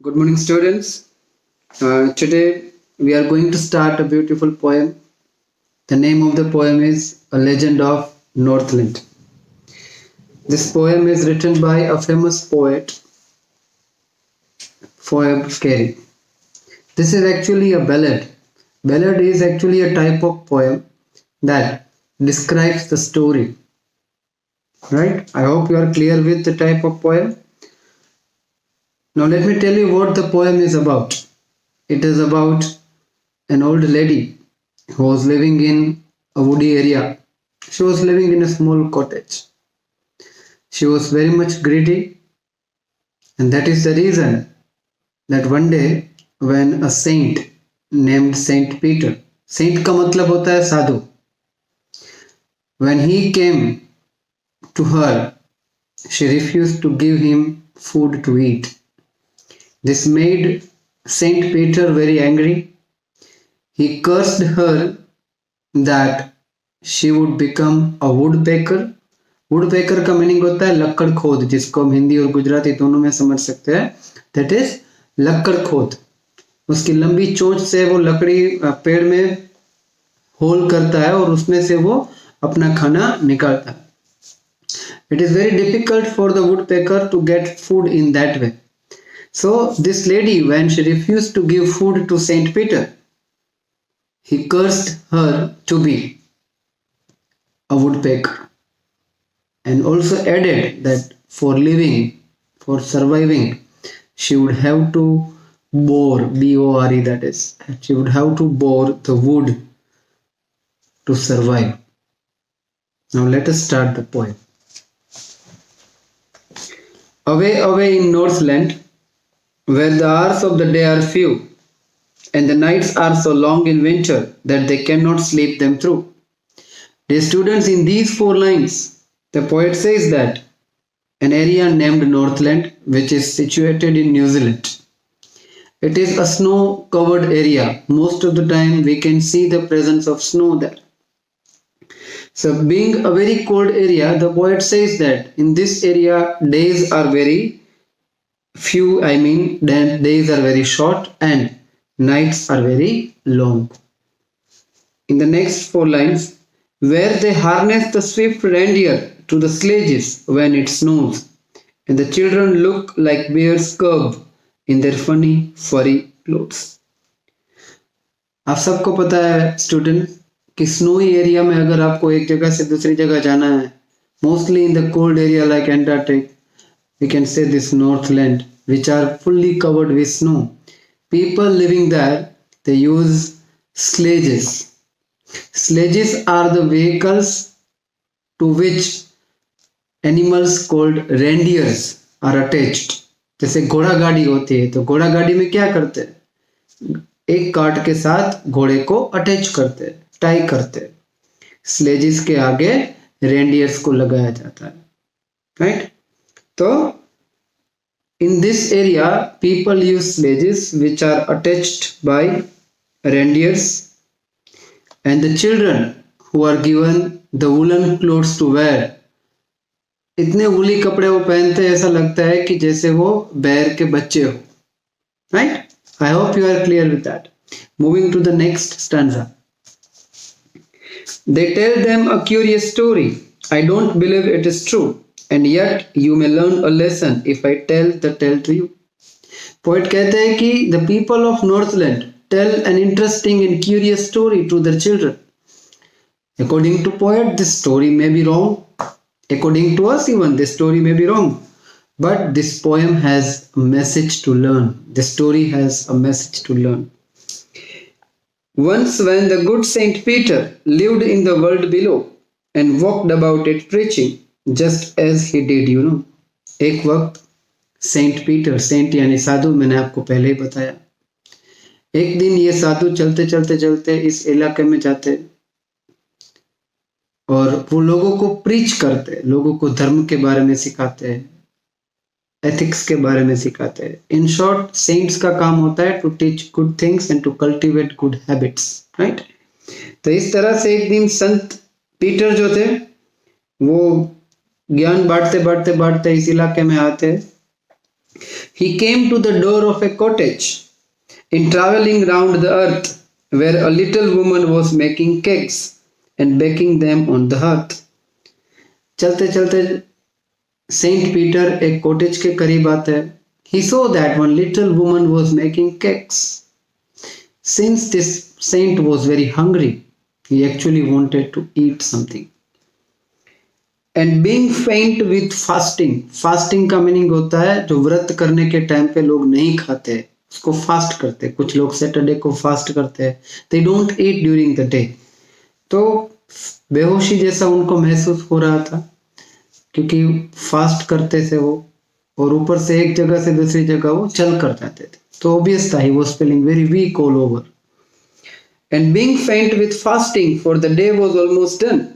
Good morning, students. Today we are going to start a beautiful poem. The name of the poem is A Legend of Northland. This poem is written by a famous poet, Phoebe Carey. This is actually a ballad. Ballad is actually a type of poem that describes the story. Right? I hope you are clear with the type of poem. Now let me tell you what the poem is about. It is about an old lady who was living in a woody area. She was living in a small cottage. She was very much greedy, and that is the reason that one day when a saint named Saint Peter, saint का मतलब होता है साधु, when he came to her, she refused to give him food to eat. This made Saint Peter very angry. He cursed her that she would become a woodpecker. Woodpecker का meaning होता है लक्कड़ खोद, जिसको हम हिंदी और गुजराती दोनों में समझ सकते हैं. दैट इज लक्कड़ खोद. उसकी लंबी चोंच से वो लकड़ी पेड़ में होल करता है और उसमें से वो अपना खाना निकालता है. It is very difficult for the woodpecker to get food in that way. So this lady, when she refused to give food to saint Peter, he cursed her to be a woodpecker, and also added that for living, for surviving, she would have to bore, B-O-R-E, that is, she would have to bore the wood to survive. Now let us start the poem. Away, away in Northland, where the hours of the day are few, and the nights are so long in winter that they cannot sleep them through. Dear students, in these 4 lines, the poet says that an area named Northland, which is situated in New Zealand, it is a snow-covered area. Most of the time we can see the presence of snow there. So being a very cold area, the poet says that in this area days are very few, days are very short and nights are very long. In the next 4 lines, where they harness the swift reindeer to the sledges when it snows, and the children look like bears cubs in their funny furry clothes. आप सबको पता है student कि snowy area में अगर आपको एक जगह से दूसरी जगह जाना है, mostly in the cold area like Antarctic, we can say this Northland, which are fully covered with snow. People living there, they use sledges. Sledges are the vehicles to which animals called reindeers are attached. जैसे घोड़ा गाड़ी होती है, तो घोड़ा गाड़ी में क्या करते हैं? एक कार्ट के साथ घोड़े को अटैच करते हैं, टाई करते हैं. स्लेजेस के आगे रेंडियर्स को लगाया जाता है. राइट? तो in this area, people use sledges which are attached by reindeers, and the children who are given the woolen clothes to wear, इतने वूली कपड़े वो पहनते हैं ऐसा लगता है कि जैसे वो बैर के बच्चे हो. Right? I hope you are clear with that. Moving to the next stanza. They tell them a curious story. I don't believe it is true, and yet you may learn a lesson if I tell the tale to you. Poet कहते हैं कि the people of Northland tell an interesting and curious story to their children. According to poet, this story may be wrong. According to us even, this story may be wrong. But this poem has a message to learn. This story has a message to learn. Once when the good Saint Peter lived in the world below and walked about it preaching, just as he did, you know. एक वक्त Saint Peter, Saint यानी साधु, मैंने आपको पहले ही बताया. एक दिन ये साधु चलते चलते चलते इस इलाके में जाते और वो लोगों को प्रीच करते, लोगों को धर्म के बारे में सिखाते हैं, एथिक्स के बारे में सिखाते हैं. इन शॉर्ट, सेंट्स का काम होता है to teach good things and to cultivate good habits. Right? तो इस तरह से एक दिन संत पीटर जो थे वो ज्ञान बांटते बांटते बांटते इस इलाके में आते He came to the door of a cottage in traveling round the earth, where a little woman was making cakes and baking them on the hearth. चलते चलते सेंट पीटर एक कॉटेज के करीब आते हैं. He saw that one little woman was making cakes. Since this saint was very hungry, he actually wanted to eat something. And being faint with fasting, fasting का meaning होता है जो व्रत करने के टाइम पे लोग नहीं खाते, उसको फास्ट करते. कुछ लोग सैटरडे को फास्ट करते हैं. They don't eat during the day. तो बेहोशी जैसा उनको महसूस हो रहा था क्योंकि फास्ट करते थे वो, और ऊपर से एक जगह से दूसरी जगह वो चल कर जाते थे. तो ऑब्वियस था, he was feeling very weak all over. And being faint with fasting for the day was almost done,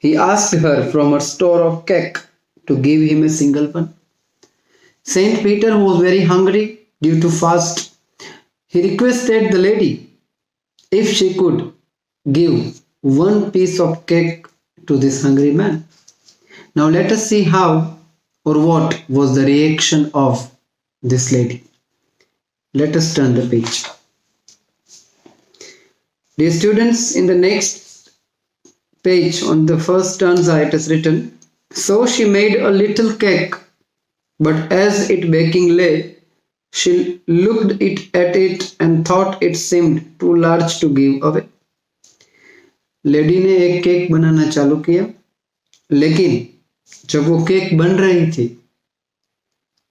he asked her from her store of cake to give him a single one. Saint Peter, who was very hungry due to fast, he requested the lady if she could give one piece of cake to this hungry man. Now let us see how or what was the reaction of this lady. Let us turn the page. Dear students, in the next page on the first stanza it is written, so she made a little cake, but as it baking lay, she looked at it and thought it seemed too large to give away. Lady ने एक cake बनाना चालू किया, लेकिन जब वो cake बन रही थी,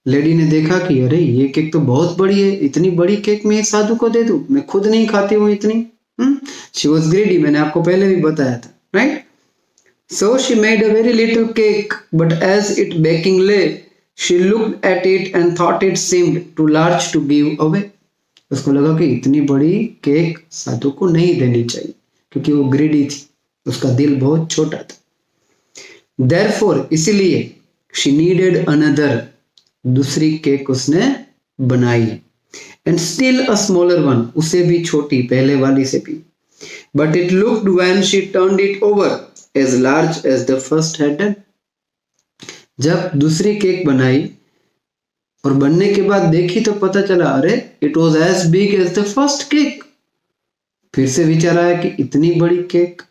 लेडी ने देखा कि अरे ये केक तो बहुत बड़ी है, इतनी बड़ी केक मैं इस साधु को दे दूं, मैं खुद नहीं खाती हूँ इतनी. She was greedy, मैंने आपको पहले भी बताया था, right? So she made a very little cake, but as it baking lay, she looked at it and thought it seemed too large to give away. उसको लगा कि इतनी बड़ी केक साधु को नहीं देनी चाहिए क्योंकि वो ग्रीडी थी, उसका दिल बहुत छोटा था. Therefore, इसीलिए she needed another, दूसरी केक उसने बनाई, and still a smaller one, उसे भी छोटी, पहले वाली से भी. But it looked when she turned it over as large as the first had done. जब दूसरी केक बनाई और बनने के बाद देखी तो पता चला अरे it was as big as the first cake. फिर से विचार आया कि इतनी बड़ी केक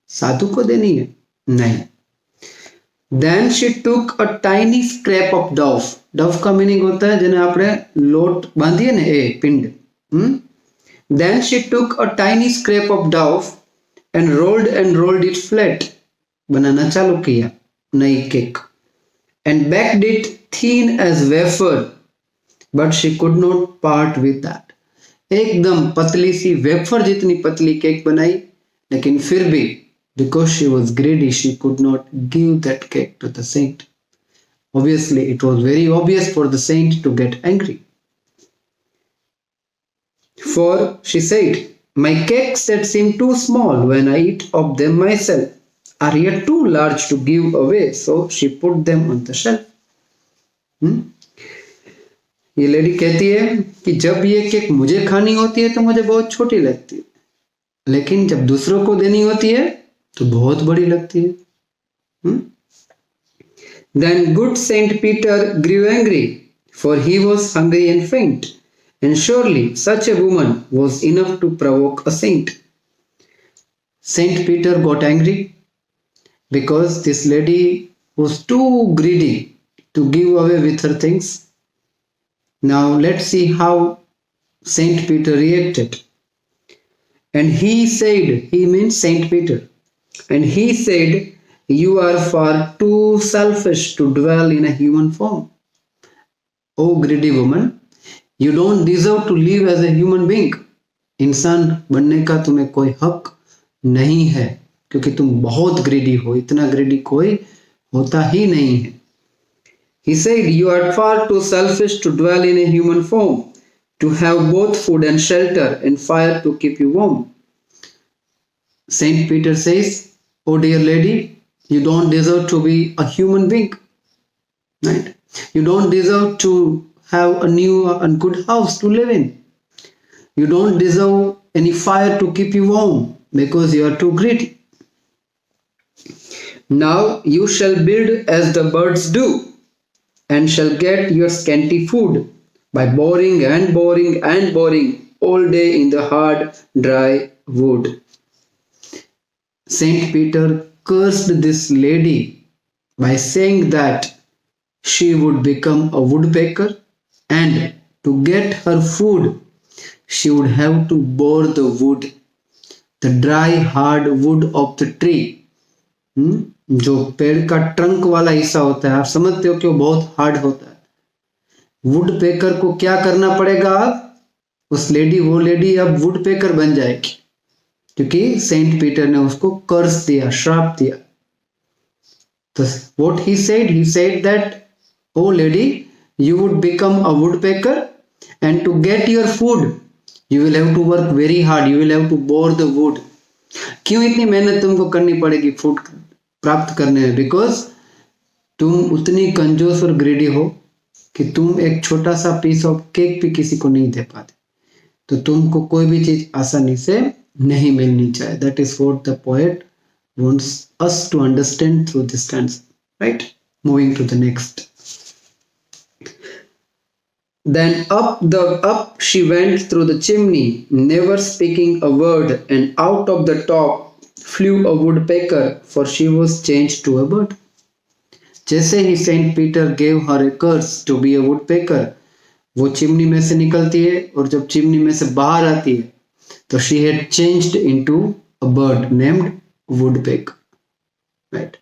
साधु को देनी है, नहीं. Then she took a tiny scrap of dough. Dough का मीनिंग होता है जिन्हें आपने लोट बांधिए ना, पिंड. Then she took a tiny scrap of dough and rolled it flat. बनाना चालू किया नई cake. And baked it thin as wafer, but she could not part with that. एकदम पतली सी वेफर जितनी पतली केक बनाई, लेकिन फिर भी because she was greedy, she could not give that cake to the saint. Obviously, it was very obvious for the saint to get angry. For she said, my cakes that seem too small when I eat of them myself are yet too large to give away. So she put them on the shelf. ये lady कहती है कि जब ये cake मुझे खानी होती है तो मुझे बहुत छोटी लगती है, लेकिन जब दूसरों को देनी होती है तो बहुत बड़ी लगती है. Then good Saint Peter grew angry, for he was hungry and faint, and surely such a woman was enough to provoke a saint. Saint Peter got angry because this lady was too greedy to give away with her things. Now let's see how Saint Peter reacted. And he said, he means Saint Peter, and he said, you are far too selfish to dwell in a human form. Oh greedy woman, you don't deserve to live as a human being. इंसान बनने का तुम्हें कोई हक नहीं है क्योंकि तुम बहुत ग्रीडी हो. इतना ग्रीडी कोई होता ही नहीं है. He said, you are far too selfish to dwell in a human form, to have both food and shelter and fire to keep you warm. Saint Peter says, oh dear lady, you don't deserve to be a human being, right? You don't deserve to have a new and good house to live in. You don't deserve any fire to keep you warm because you are too greedy. Now you shall build as the birds do, and shall get your scanty food by boring and boring and boring all day in the hard, dry wood. Saint Peter cursed this lady by saying that she would become a woodpecker and to get her food she would have to bore the wood, the dry hard wood of the tree. जो पेड़ का trunk वाला हिस्सा होता है, आप समझते हो कि वो बहुत हार्ड होता है. वुड पेकर को क्या करना पड़ेगा? अब वो लेडी अब वुड पेकर बन जाएगी क्योंकि सेंट पीटर ने उसको कर्स दिया, श्राप दिया. तो what he said that, oh lady, you would become a woodpecker and to get your food you will have to work very hard, you will have to bore the wood. क्यों इतनी मेहनत तुमको करनी पड़ेगी फूड प्राप्त करने में? Because तुम उतनी कंजूस और ग्रीडी हो कि तुम एक छोटा सा पीस ऑफ केक भी किसी को नहीं दे पाते. तो तुमको कोई भी चीज आसानी से नहीं मिलनी चाहिए. That is what the poet wants us to understand through this stanza, right? Moving to the next. Then up she went through the chimney, never speaking a word, and out of the top flew a woodpecker, for she was changed to a bird. जैसे ही Saint Peter gave her a curse to be a woodpecker, वो chimney में से निकलती है और जब chimney में से बाहर आती है तो she had changed into a bird named woodpecker, right?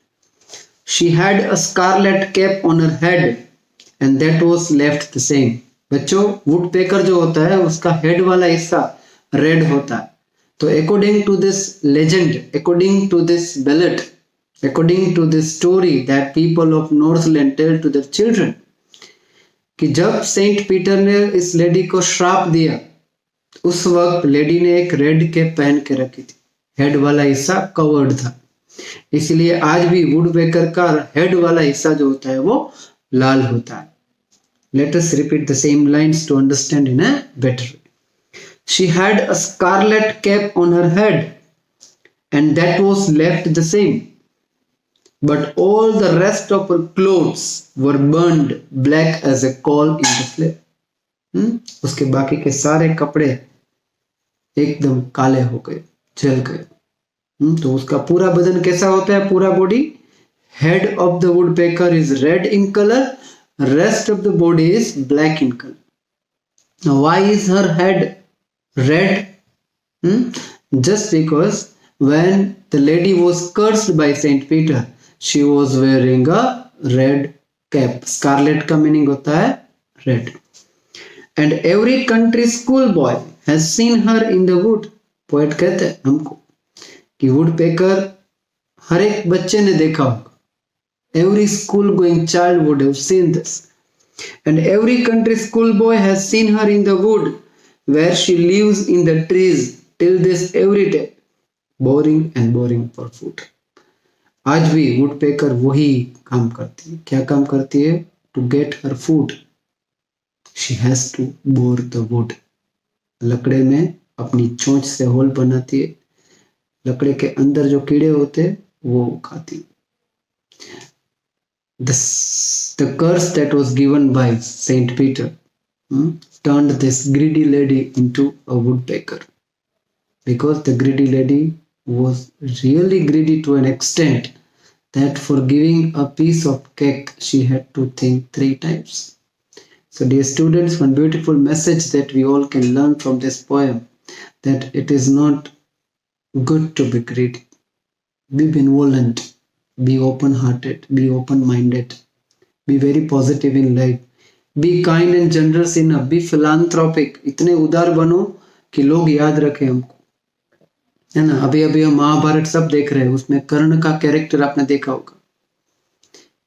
She had a scarlet cap on her head and that was left the same. बच्चों, woodpecker जो होता है उसका हेड वाला हिस्सा रेड होता है. तो according to this legend, according to this ballad, according to this story that people of Northland tell to their children, कि जब सेंट पीटर ने इस लेडी को श्राप दिया उस वक्त लेडी ने एक रेड कैप पहन के रखी थी. हेड वाला हिस्सा कवर्ड था, इसलिए आज भी वुडपेकर का हेड वाला हिस्सा जो होता है वो लाल होता है. Let us repeat the same lines to understand in a better way. She had a scarlet cap on her head and that was left the same, but all the rest of her clothes were burned black as a coal in the flame. उसके बाकी के सारे कपड़े एकदम काले हो गए, जल गए. तो उसका पूरा बदन कैसा होता है? पूरा body, head of the woodpecker is red in colour, rest of the body is black in color. Now why is her head red? Just because when the lady was cursed by Saint Peter, she was wearing a red cap. Scarlet का meaning होता है red. And every country school boy has seen her in the wood. Poet कहते हैं हमको कि woodpecker हर एक बच्चे ने देखा होगा. Every school going child would have seen this. And every country school boy has seen her in the wood where she lives in the trees till this every day, boring and boring for food. आज भी woodpecker वही काम करती है. क्या काम करती है? To get her food, she has to bore the wood. लकड़े में अपनी चोंच से होल बनाती है, लकड़े के अंदर जो कीड़े होते हैं वो खाती है. The curse that was given by Saint Peter turned this greedy lady into a woodpecker, because the greedy lady was really greedy to an extent that for giving a piece of cake she had to think 3 times. So dear students, one beautiful message that we all can learn from this poem, that it is not good to be greedy. Be benevolent, be open-hearted, be open-minded, be very positive in life, be kind and generous enough, be philanthropic. इतने उदार बनो कि लोग याद रखें हमको, है ना. अभी अभी हम महाभारत सब देख रहे हैं, उसमें कर्ण का कैरेक्टर आपने देखा होगा.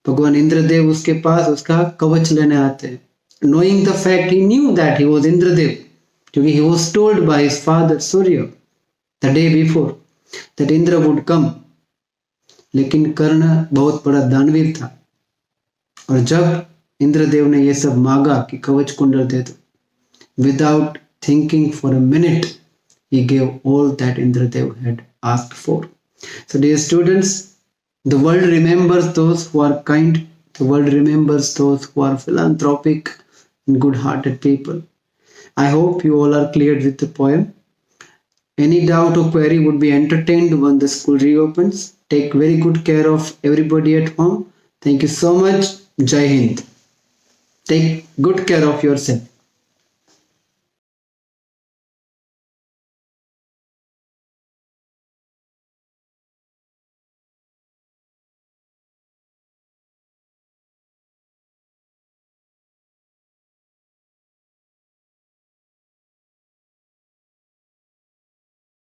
भगवान इंद्रदेव उसके पास उसका कवच लेने आते हैं, knowing the fact, he knew that he was Indradev, क्योंकि he was told by his father Surya the day before that Indra would come. लेकिन कर्ण बहुत बड़ा दानवीर था और जब इंद्रदेव ने ये सब मांगा कि कवच कुंडल दे दो, without thinking for a minute he gave all that Indradev had asked for. So dear students, the world remembers those who are kind The world remembers those who are philanthropic and good-hearted people. I hope you all are cleared with the poem. Any doubt or query would be entertained when the school reopens. Take very good care of everybody at home. Thank you so much. Jai Hind. Take good care of yourself.